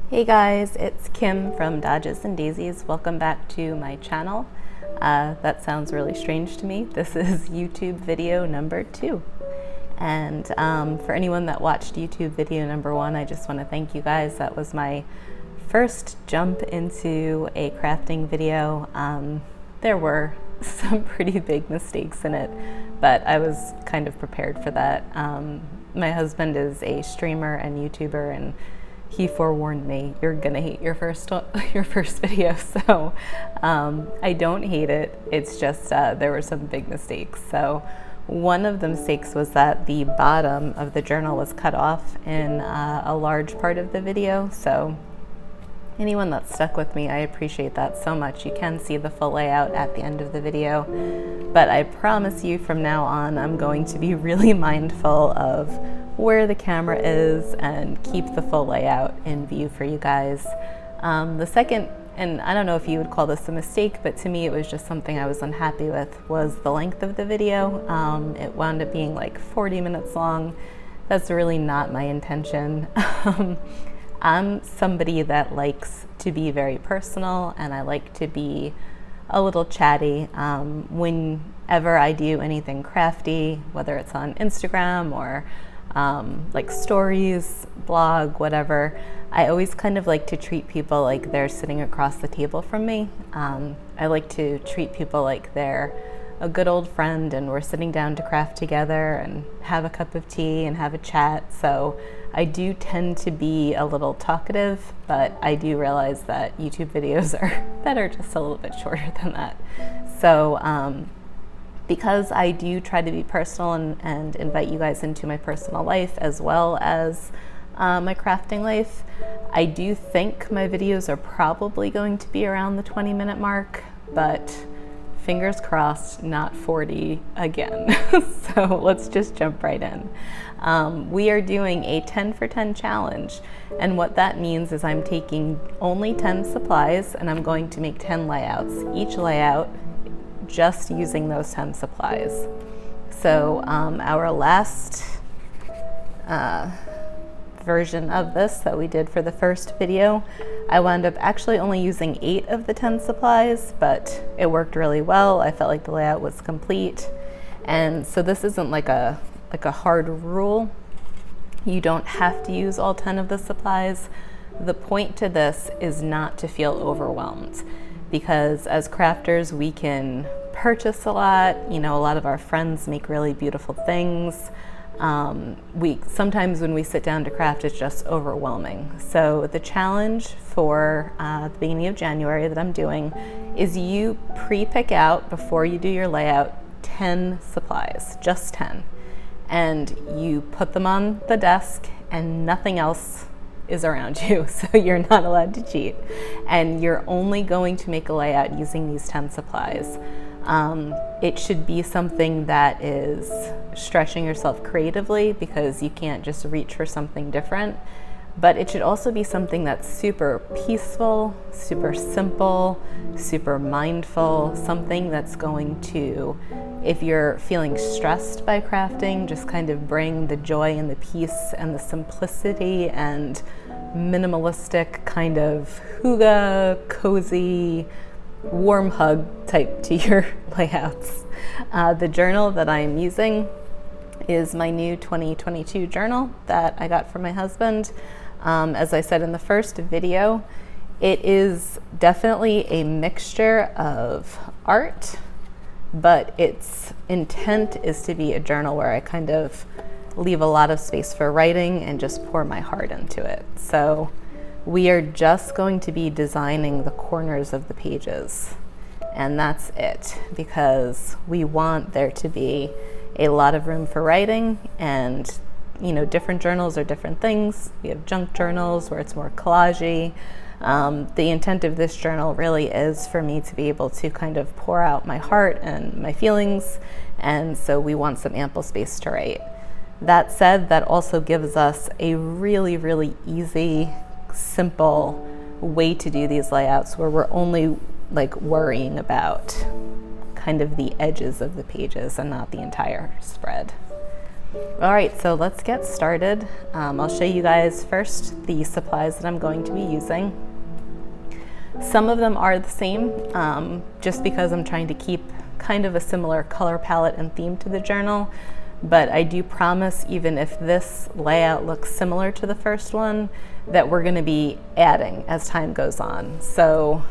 Hey guys, it's Kim from Daisies and Daisies. Welcome back to my channel. That sounds really strange to me. This is YouTube video number 2. And for anyone that watched YouTube video number 1, I just want to thank you guys. That was my first jump into a crafting video. There were some pretty big mistakes in it, but I was kind of prepared for that. My husband is a streamer and YouTuber, and he forewarned me, you're gonna hate your first video. So I don't hate it. It's just there were some big mistakes. So one of the mistakes was that the bottom of the journal was cut off in a large part of the video. So anyone that stuck with me, I appreciate that so much. You can see the full layout at the end of the video, but I promise you from now on, I'm going to be really mindful of where the camera is and keep the full layout in view for you guys. The second, and I don't know if you would call this a mistake, but to me it was just something I was unhappy with, was the length of the video. It wound up being like 40 minutes long. That's really not my intention. I'm somebody that likes to be very personal, and I like to be a little chatty. Whenever I do anything crafty, whether it's on Instagram or like stories, blog, whatever, I always kind of like to treat people like they're sitting across the table from me. I like to treat people like they're a good old friend and we're sitting down to craft together and have a cup of tea and have a chat. So I do tend to be a little talkative, but I do realize that YouTube videos are better just a little bit shorter than that. So because I do try to be personal and invite you guys into my personal life as well as my crafting life, I do think my videos are probably going to be around the 20-minute mark, but fingers crossed, not 40 again. So let's just jump right in. We are doing a 10 for 10 challenge, and what that means is I'm taking only 10 supplies and I'm going to make 10 layouts, each layout just using those 10 supplies. So our last version of this that we did for the first video, I wound up actually only using 8 of the 10 supplies, but it worked really well. I felt like the layout was complete. And so this isn't like a hard rule. You don't have to use all 10 of the supplies. The point to this is not to feel overwhelmed, because as crafters we can purchase a lot. You know, a lot of our friends make really beautiful things. Sometimes when we sit down to craft, it's just overwhelming. So the challenge for the beginning of January that I'm doing is you pre-pick out, before you do your layout, 10 supplies, just 10. And you put them on the desk and nothing else is around you, so you're not allowed to cheat. And you're only going to make a layout using these 10 supplies. It should be something that is stretching yourself creatively, because you can't just reach for something different. But it should also be something that's super peaceful, super simple, super mindful, something that's going to, if you're feeling stressed by crafting, just kind of bring the joy and the peace and the simplicity and minimalistic kind of hygge, cozy, warm hug type to your layouts. The journal that I'm using is my new 2022 journal that I got from my husband. As I said in the first video, it is definitely a mixture of art, but its intent is to be a journal where I kind of leave a lot of space for writing and just pour my heart into it. So we are just going to be designing the corners of the pages, and that's it, because we want there to be a lot of room for writing. And you know, different journals are different things. We have junk journals where it's more collagey. The intent of this journal really is for me to be able to kind of pour out my heart and my feelings, and so we want some ample space to write. That said, that also gives us a really, really easy, simple way to do these layouts, where we're only like worrying about kind of the edges of the pages and not the entire spread. All right, so let's get started. I'll show you guys first the supplies that I'm going to be using. Some of them are the same, just because I'm trying to keep kind of a similar color palette and theme to the journal, but I do promise, even if this layout looks similar to the first one, that we're gonna be adding as time goes on. So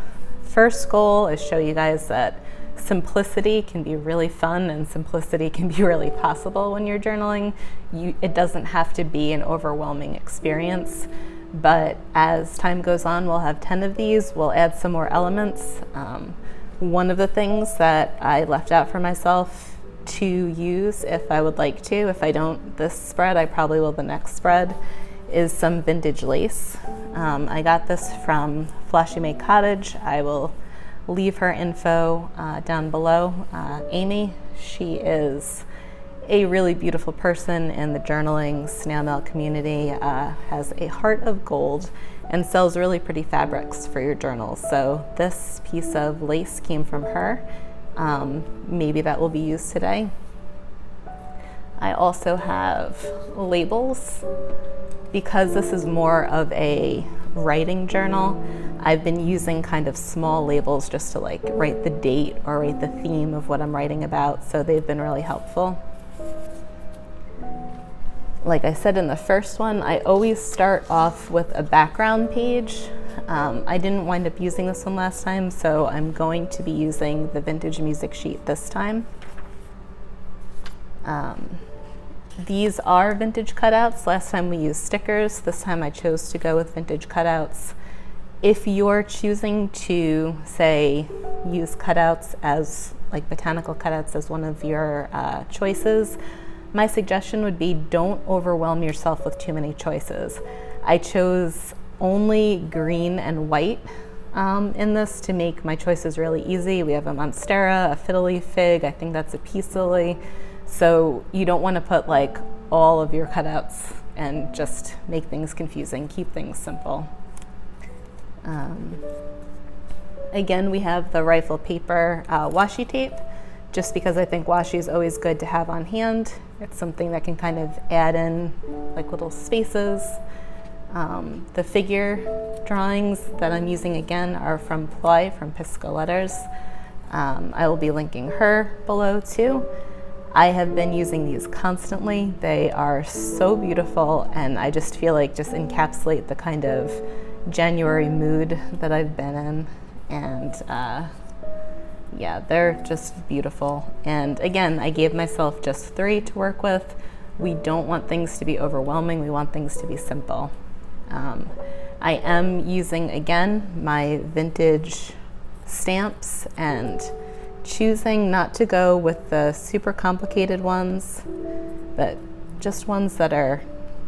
first goal is show you guys that simplicity can be really fun and simplicity can be really possible when you're journaling. It doesn't have to be an overwhelming experience, but as time goes on, we'll have 10 of these. We'll add some more elements. One of the things that I left out for myself to use if I would like to, if I don't this spread, I probably will the next spread, is some vintage lace. I got this from Flashy May Cottage. I will leave her info down below. Amy, she is a really beautiful person in the journaling snail mail community, has a heart of gold and sells really pretty fabrics for your journals. So this piece of lace came from her. Maybe that will be used today. I also have labels. Because this is more of a writing journal, I've been using kind of small labels just to like write the date or write the theme of what I'm writing about, so they've been really helpful. Like I said in the first one, I always start off with a background page. I didn't wind up using this one last time, so I'm going to be using the vintage music sheet this time. These are vintage cutouts. Last time we used stickers. This time I chose to go with vintage cutouts. If you're choosing to, say, use cutouts as, like botanical cutouts as one of your choices, my suggestion would be don't overwhelm yourself with too many choices. I chose only green and white in this to make my choices really easy. We have a monstera, a fiddle-leaf fig, I think that's a peace lily. So you don't want to put like all of your cutouts and just make things confusing. Keep things simple. Again, we have the rifle paper washi tape, just because I think washi is always good to have on hand. It's something that can kind of add in like little spaces. The figure drawings that I'm using again are from Ploy, from Pisco Letters. I will be linking her below too. I have been using these constantly. They are so beautiful, and I just feel like just encapsulate the kind of January mood that I've been in. And yeah, they're just beautiful. And again, I gave myself just 3 to work with. We don't want things to be overwhelming. We want things to be simple. I am using, again, my vintage stamps and choosing not to go with the super complicated ones, but just ones that are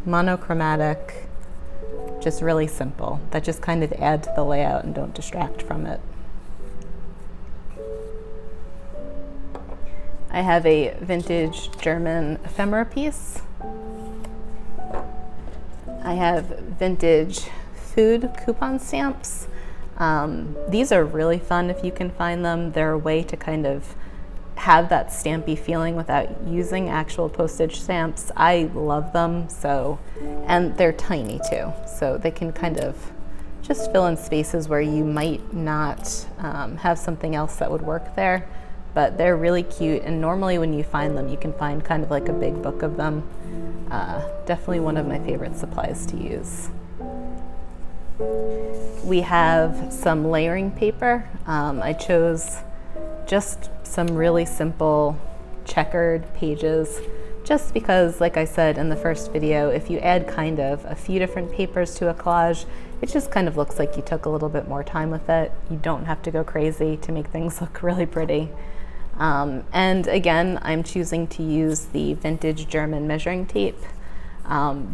monochromatic, just really simple, that just kind of add to the layout and don't distract from it. I have a vintage German ephemera piece. I have vintage food coupon stamps. These are really fun if you can find them. They're a way to kind of have that stampy feeling without using actual postage stamps. I love them, and they're tiny too, so they can kind of just fill in spaces where you might not have something else that would work there, but they're really cute, and normally when you find them, you can find kind of like a big book of them. Definitely one of my favorite supplies to use. We have some layering paper. I chose just some really simple checkered pages, just because, like I said in the first video, if you add kind of a few different papers to a collage, it just kind of looks like you took a little bit more time with it. You don't have to go crazy to make things look really pretty. And again, I'm choosing to use the vintage German measuring tape.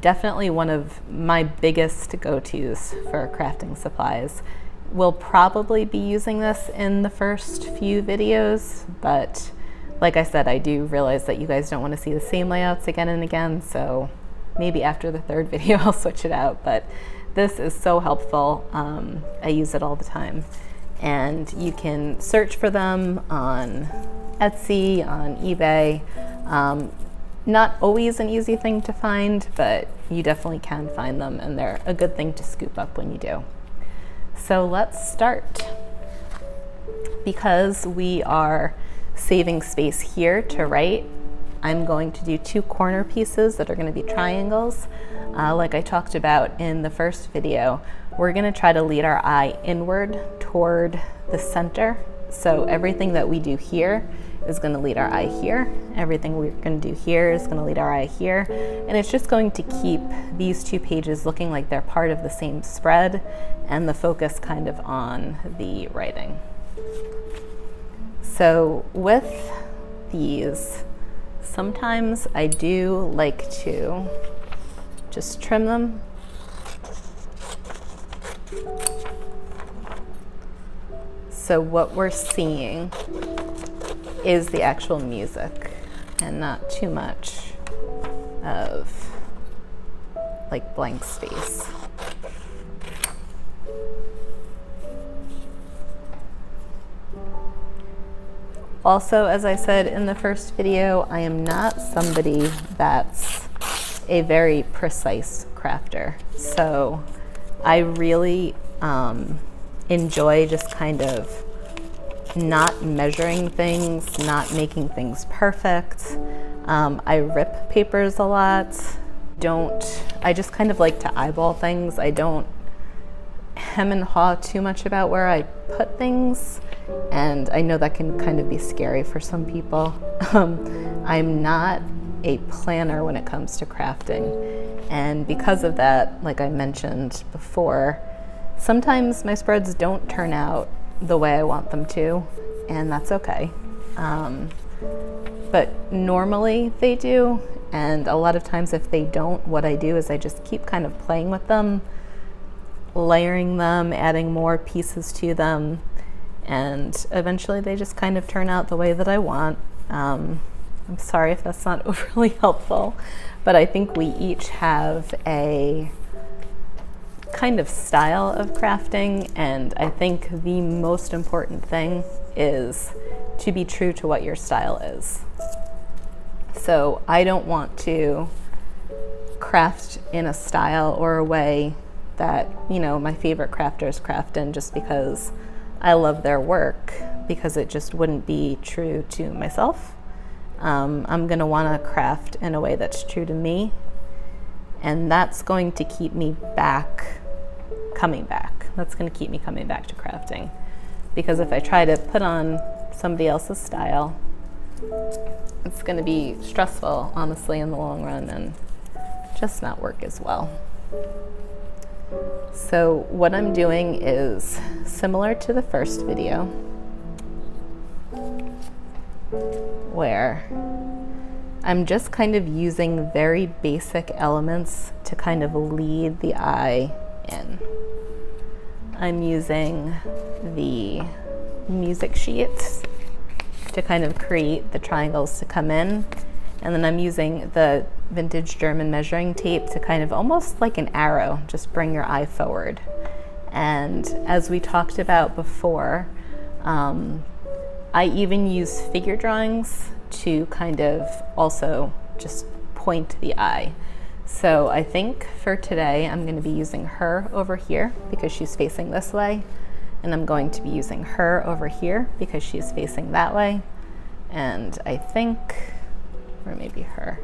Definitely one of my biggest go-tos for crafting supplies. We'll probably be using this in the first few videos, but like I said, I do realize that you guys don't want to see the same layouts again and again, so maybe after the third video I'll switch it out, but this is so helpful. I use it all the time. And you can search for them on Etsy, on eBay. Not always an easy thing to find, but you definitely can find them, and they're a good thing to scoop up when you do. So let's start. Because we are saving space here to write, I'm going to do 2 corner pieces that are going to be triangles. Like I talked about in the first video, we're going to try to lead our eye inward toward the center. So everything that we do here is going to lead our eye here. Everything we're going to do here is going to lead our eye here. And it's just going to keep these 2 pages looking like they're part of the same spread, and the focus kind of on the writing. So with these, sometimes I do like to just trim them. So what we're seeing is the actual music and not too much of like blank space. Also, as I said in the first video, I am not somebody that's a very precise crafter. So I really enjoy just kind of not measuring things, not making things perfect. I rip papers a lot. I just kind of like to eyeball things. I don't hem and haw too much about where I put things. And I know that can kind of be scary for some people. I'm not a planner when it comes to crafting. And because of that, like I mentioned before, sometimes my spreads don't turn out the way I want them to, and that's okay. But normally they do, and a lot of times if they don't, what I do is I just keep kind of playing with them, layering them, adding more pieces to them, and eventually they just kind of turn out the way that I want. I'm sorry if that's not overly helpful, but I think we each have a kind of style of crafting, and I think the most important thing is to be true to what your style is. So I don't want to craft in a style or a way that, you know, my favorite crafters craft in just because I love their work, because it just wouldn't be true to myself. I'm going to want to craft in a way that's true to me, and that's going to keep me coming back. That's going to keep me coming back to crafting, because if I try to put on somebody else's style, it's going to be stressful, honestly, in the long run, and just not work as well. So what I'm doing is similar to the first video, where I'm just kind of using very basic elements to kind of lead the eye in. I'm using the music sheets to kind of create the triangles to come in, and then I'm using the vintage German measuring tape to kind of almost like an arrow, just bring your eye forward. And as we talked about before, I even use figure drawings to kind of also just point the eye. So I think for today I'm going to be using her over here because she's facing this way, and I'm going to be using her over here because she's facing that way, and I think, or maybe her,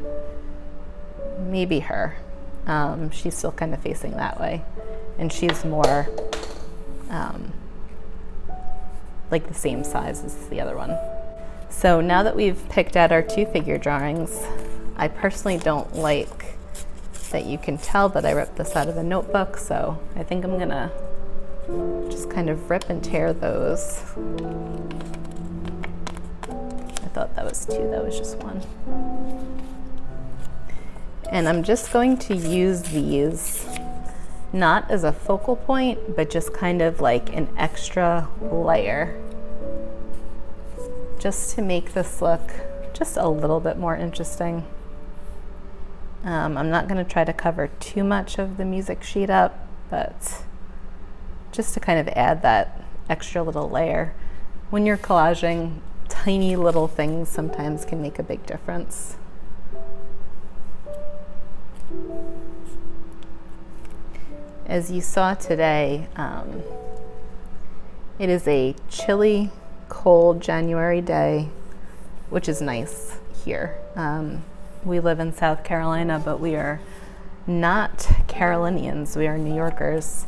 she's still kind of facing that way, and she's more like the same size as the other one. So now that we've picked out our 2 figure drawings, I personally don't like that you can tell that I ripped this out of a notebook, so I think I'm gonna just kind of rip and tear those. I thought that was 2, that was just 1. And I'm just going to use these not as a focal point, but just kind of like an extra layer, just to make this look just a little bit more interesting. I'm not going to try to cover too much of the music sheet up, but just to kind of add that extra little layer. When you're collaging, tiny little things sometimes can make a big difference. As you saw today, it is a chilly, cold January day, which is nice here. We live in South Carolina, but we are not Carolinians. We are New Yorkers.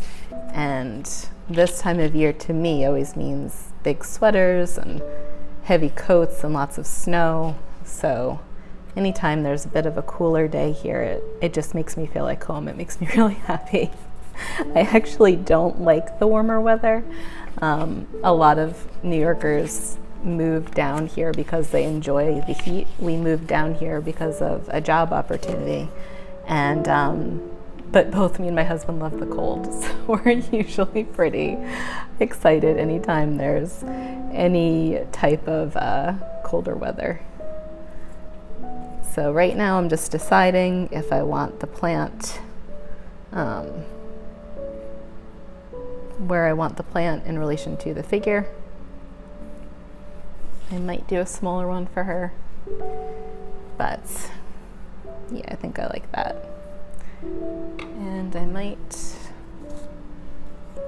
And this time of year to me always means big sweaters and heavy coats and lots of snow. So anytime there's a bit of a cooler day here, it just makes me feel like home. It makes me really happy. I actually don't like the warmer weather. A lot of New Yorkers move down here because they enjoy the heat. We moved down here because of a job opportunity. And but both me and my husband love the cold, so we're usually pretty excited anytime there's any type of colder weather. So right now I'm just deciding if I want the plant, where I want the plant in relation to the figure. I might do a smaller one for her, but yeah, I think I like that. And I might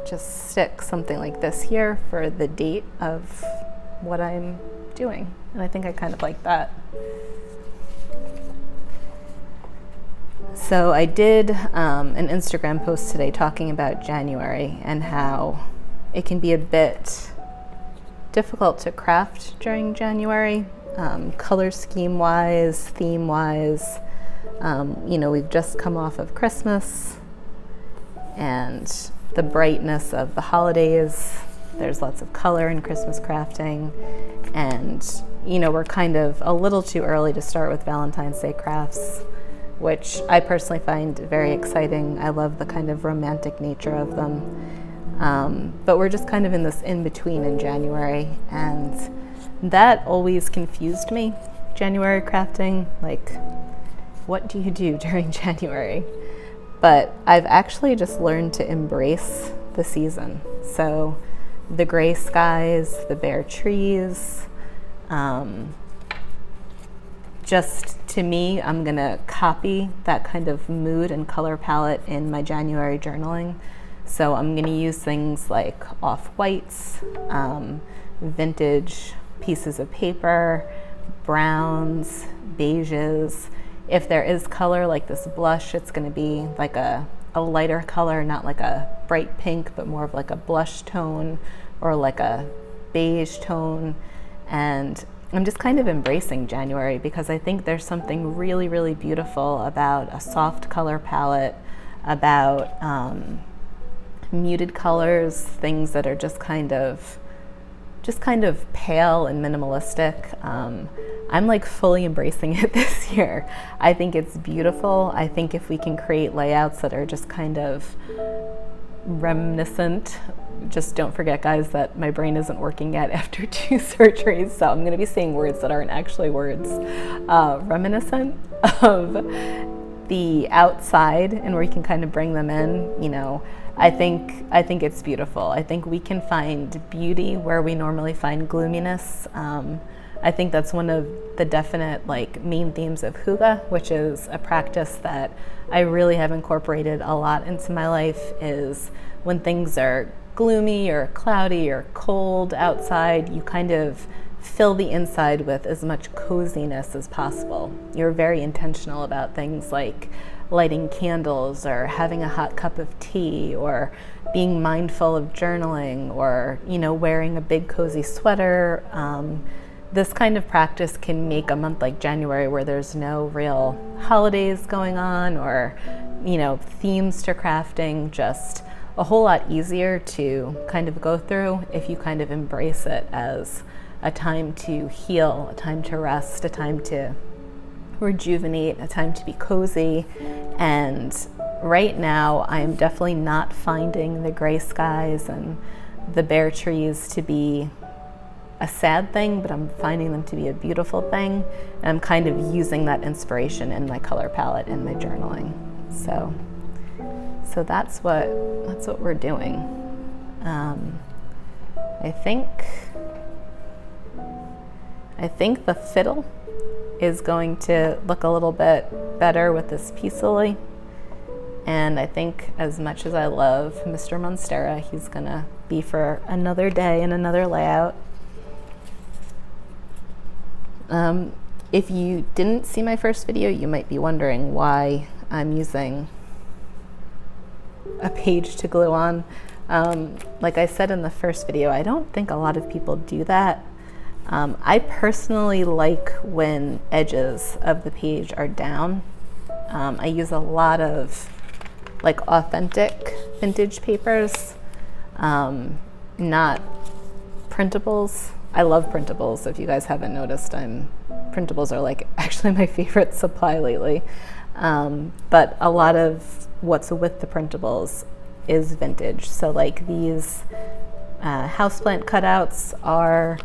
just stick something like this here for the date of what I'm doing. And I think I kind of like that. So I did an Instagram post today talking about January and how it can be a bit difficult to craft during January, color scheme wise, theme wise. We've just come off of Christmas and the brightness of the holidays. There's lots of color in Christmas crafting, and we're kind of a little too early to start with Valentine's Day crafts, which I personally find very exciting. I love the kind of romantic nature of them. But we're just kind of in this in-between in January, and that always confused me. January crafting, like, what do you do during January? But I've actually just learned to embrace the season. So the gray skies, the bare trees, just to me, I'm gonna copy that kind of mood and color palette in my January journaling. So I'm gonna use things like off-whites, vintage pieces of paper, browns, beiges. If there is color like this blush, it's gonna be like a lighter color, not like a bright pink, but more of like a blush tone or like a beige tone. And I'm just kind of embracing January because I think there's something really, really beautiful about a soft color palette, about muted colors, things that are just kind of pale and minimalistic. I'm like fully embracing it this year. I think it's beautiful. I think if we can create layouts that are just kind of reminiscent, just don't forget, guys, that my brain isn't working yet after 2 surgeries, so I'm gonna be saying words that aren't actually words. Reminiscent of the outside and where you can kind of bring them in, I think it's beautiful. I think we can find beauty where we normally find gloominess. I think that's one of the definite main themes of hygge, which is a practice that I really have incorporated a lot into my life, is when things are gloomy or cloudy or cold outside, you kind of fill the inside with as much coziness as possible. You're very intentional about things like lighting candles or having a hot cup of tea or being mindful of journaling or, wearing a big cozy sweater. This kind of practice can make a month like January, where there's no real holidays going on or, themes to crafting, just a whole lot easier to kind of go through if you kind of embrace it as a time to heal, a time to rest, a time to rejuvenate, a time to be cozy. And right now I'm definitely not finding the gray skies and the bare trees to be a sad thing, but I'm finding them to be a beautiful thing. And I'm kind of using that inspiration in my color palette in my journaling. So that's what we're doing. I think the fiddle is going to look a little bit better with this pieces. And I think as much as I love Mr. Monstera, he's gonna be for another day and another layout. If you didn't see my first video, you might be wondering why I'm using a page to glue on. Like I said in the first video, I don't think a lot of people do that. I personally like when edges of the page are down. I use a lot of like authentic vintage papers, not printables. I love printables. If you guys haven't noticed, printables are like actually my favorite supply lately. But a lot of what's with the printables is vintage. So like these houseplant cutouts are,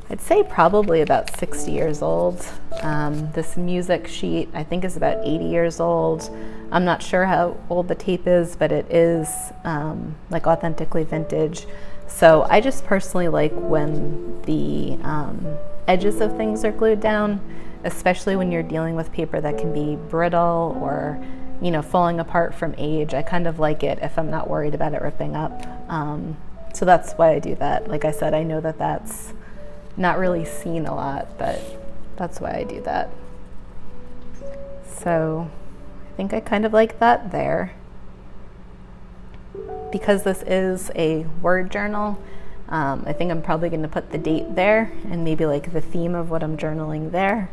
I'd say, probably about 60 years old. This music sheet I think is about 80 years old. I'm not sure how old the tape is, but it is like authentically vintage. So I just personally like when the edges of things are glued down, especially when you're dealing with paper that can be brittle or, you know, falling apart from age. I kind of like it if I'm not worried about it ripping up. So that's why I do that. Like I said, I know that that's not really seen a lot, but that's why I do that. So I think I kind of like that there. Because this is a word journal, I think I'm probably going to put the date there and maybe like the theme of what I'm journaling there.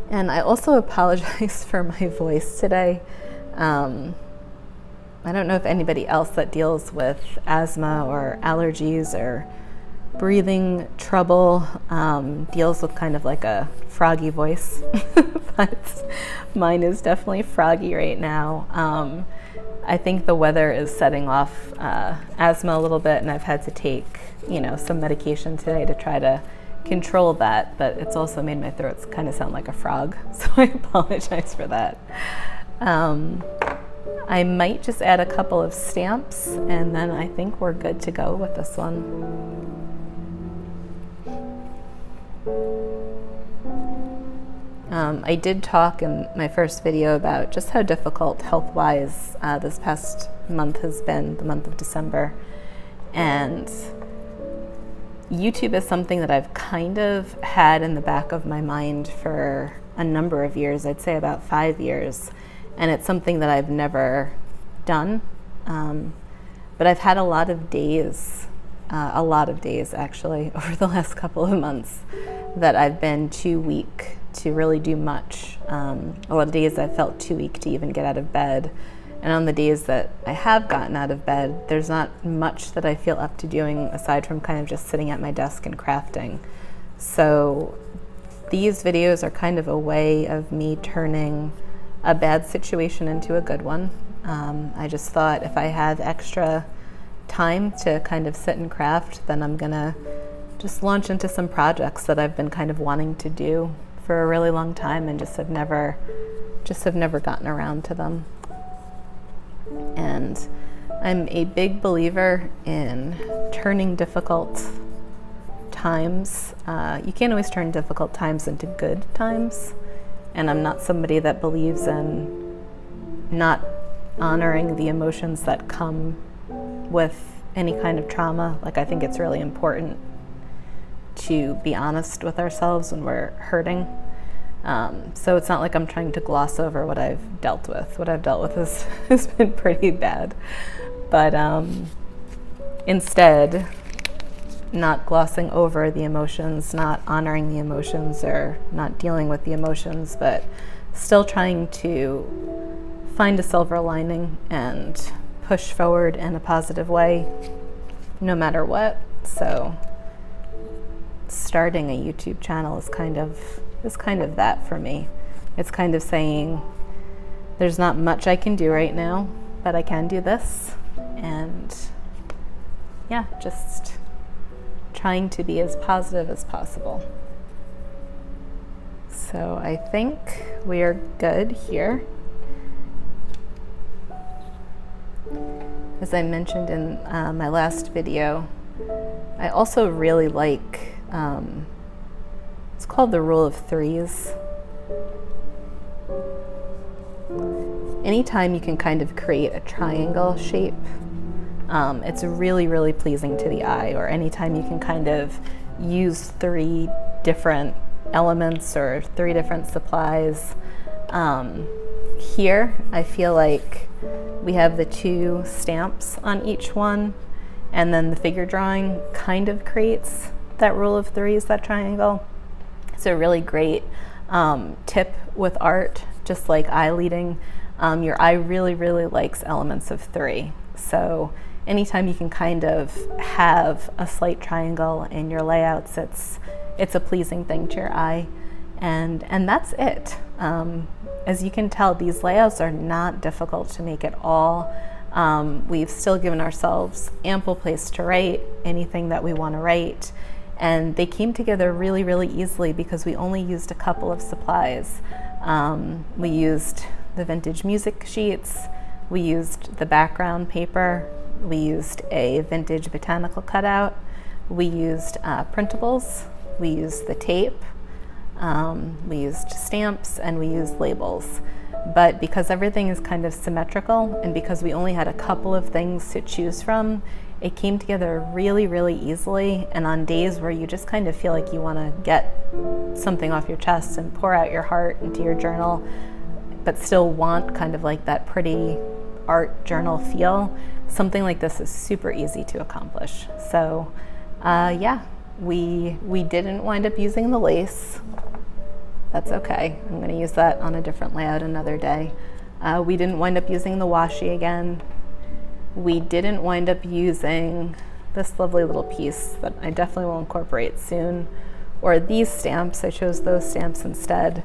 And I also apologize for my voice today. I don't know if anybody else that deals with asthma or allergies or breathing trouble deals with kind of like a froggy voice, but mine is definitely froggy right now. I think the weather is setting off asthma a little bit, and I've had to take, you know, some medication today to try to control that, but it's also made my throat kind of sound like a frog, so I apologize for that. I might just add a couple of stamps, and then I think we're good to go with this one. I did talk in my first video about just how difficult health-wise this past month has been, the month of December. And YouTube is something that I've kind of had in the back of my mind for a number of years, I'd say about 5 years. And it's something that I've never done. But I've had a lot of days actually, over the last couple of months that I've been too weak to really do much. A lot of days I've felt too weak to even get out of bed. And on the days that I have gotten out of bed, there's not much that I feel up to doing aside from kind of just sitting at my desk and crafting. So these videos are kind of a way of me turning a bad situation into a good one. I just thought if I have extra time to kind of sit and craft, then I'm gonna just launch into some projects that I've been kind of wanting to do for a really long time and just have never gotten around to them. And I'm a big believer in turning difficult times. You can't always turn difficult times into good times. And I'm not somebody that believes in not honoring the emotions that come with any kind of trauma. Like, I think it's really important to be honest with ourselves when we're hurting. So it's not like I'm trying to gloss over what I've dealt with. What I've dealt with has been pretty bad. But instead, not glossing over the emotions, not honoring the emotions, or not dealing with the emotions, but still trying to find a silver lining and push forward in a positive way, no matter what. So starting a YouTube channel is kind of that for me. It's kind of saying there's not much I can do right now, but I can do this. And yeah, just trying to be as positive as possible. So I think we are good here. As I mentioned in my last video, I also really like, it's called the rule of threes. anytime you can kind of create a triangle shape, it's really, really pleasing to the eye. Or anytime you can kind of use 3 different elements or 3 different supplies. Here, I feel like we have the 2 stamps on each one, and then the figure drawing kind of creates that rule of 3s, that triangle. It's a really great tip with art, just like eye leading. Your eye really, really likes elements of 3. So anytime you can kind of have a slight triangle in your layouts, it's a pleasing thing to your eye. And that's it. As you can tell, these layouts are not difficult to make at all. We've still given ourselves ample place to write anything that we want to write. And they came together really, really easily because we only used a couple of supplies. We used the vintage music sheets, we used the background paper, we used a vintage botanical cutout, we used printables, we used the tape, we used stamps, and we used labels. But because everything is kind of symmetrical, and because we only had a couple of things to choose from, it came together really, really easily. And on days where you just kind of feel like you want to get something off your chest and pour out your heart into your journal, but still want kind of like that pretty art journal feel, something like this is super easy to accomplish. So yeah, we didn't wind up using the lace. That's okay. I'm going to use that on a different layout another day. We didn't wind up using the washi again. We didn't wind up using this lovely little piece that I definitely will incorporate soon, or these stamps. I chose those stamps instead,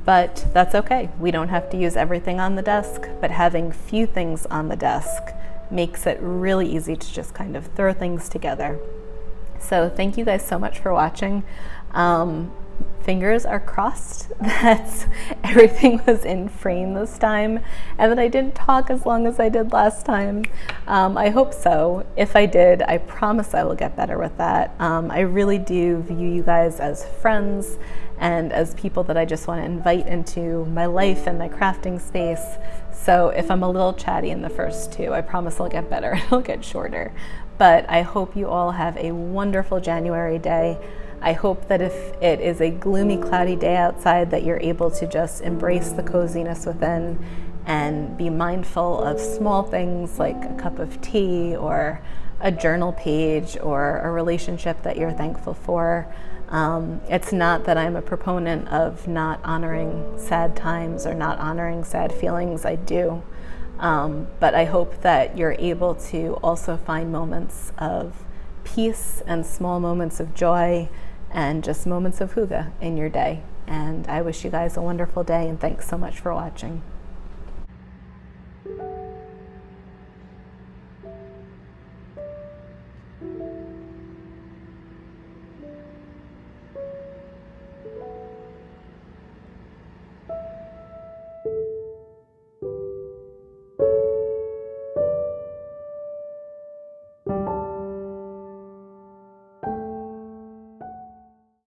but that's okay. We don't have to use everything on the desk, but having few things on the desk makes it really easy to just kind of throw things together. So thank you guys so much for watching. Fingers are crossed that everything was in frame this time and that I didn't talk as long as I did last time. I hope so. If I did, I promise I will get better with that. I really do view you guys as friends and as people that I just want to invite into my life and my crafting space. So if I'm a little chatty in the first 2, I promise I'll get better. It'll get shorter. But I hope you all have a wonderful January day. I hope that if it is a gloomy, cloudy day outside, that you're able to just embrace the coziness within and be mindful of small things like a cup of tea or a journal page or a relationship that you're thankful for. It's not that I'm a proponent of not honoring sad times or not honoring sad feelings. I do. But I hope that you're able to also find moments of peace and small moments of joy and just moments of hygge in your day. And I wish you guys a wonderful day, and thanks so much for watching.